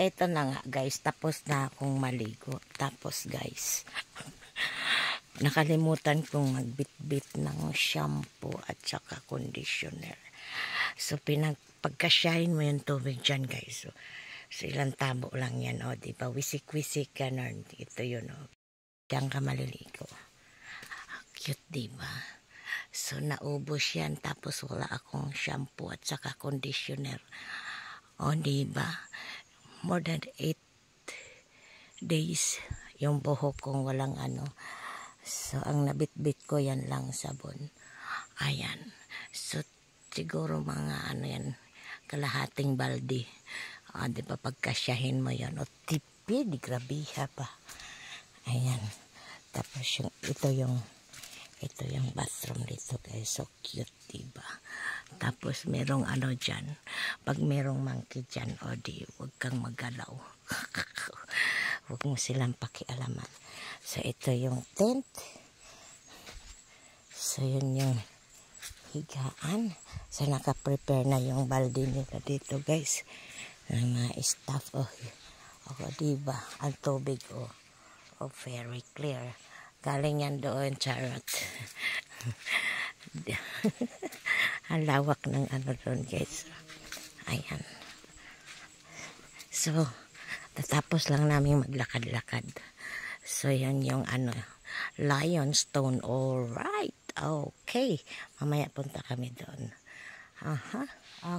eto na nga guys, tapos na akong maligo. Tapos guys, nakalimutan kong magbitbit ng shampoo at saka conditioner. So pagkasyahin mo yung tubig dyan guys. So ilang tabo lang yan, o diba? Wisik-wisik ganun. Ito yun, o. Diyan ka maliligo. Cute, diba? So naubos yan, tapos wala akong shampoo at saka conditioner. O diba? More than 8 days yung buhok kong walang ano. So ang nabitbit ko yan lang sabon. Ayan. So siguro mga ano yan, kalahating balde. Diba pagkasyahin mo yan. O tipid, grabiha pa. Ayan. Tapos ito yung bathroom dito guys. So cute, diba? Tapos merong ano dyan. Pag merong monkey dyan, o di, huwag kang magalaw. Huwag mo silang pakialaman. So ito yung tent. So yun yung higaan. So naka-prepare na yung balde nila dito guys. Ng mga stuff. O diba? Ang tubig very clear. Galing yan doon, charot. Ang lawak ng ano doon guys. Ayan. So, tatapos lang namin maglakad-lakad. So, yan yung ano, Lionstone. Alright. Okay. Mamaya punta kami doon.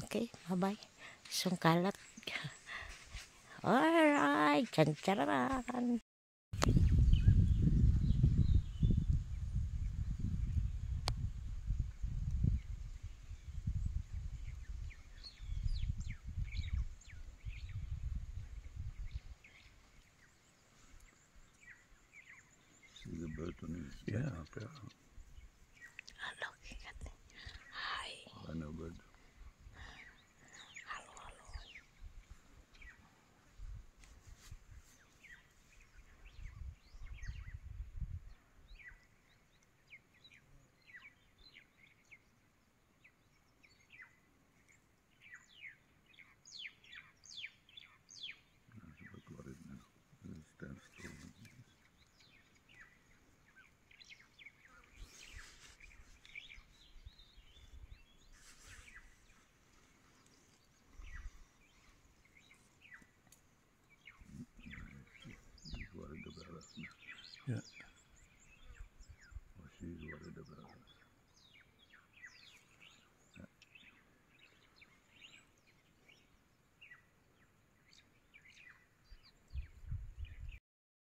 Okay. Bye-bye. Sungkalat. Alright. Tsan-tsaran. See the boat on his up there. Looking at it. Hi. I know, but Hello. look what it now. It stands still. He's worried about us now. Yeah.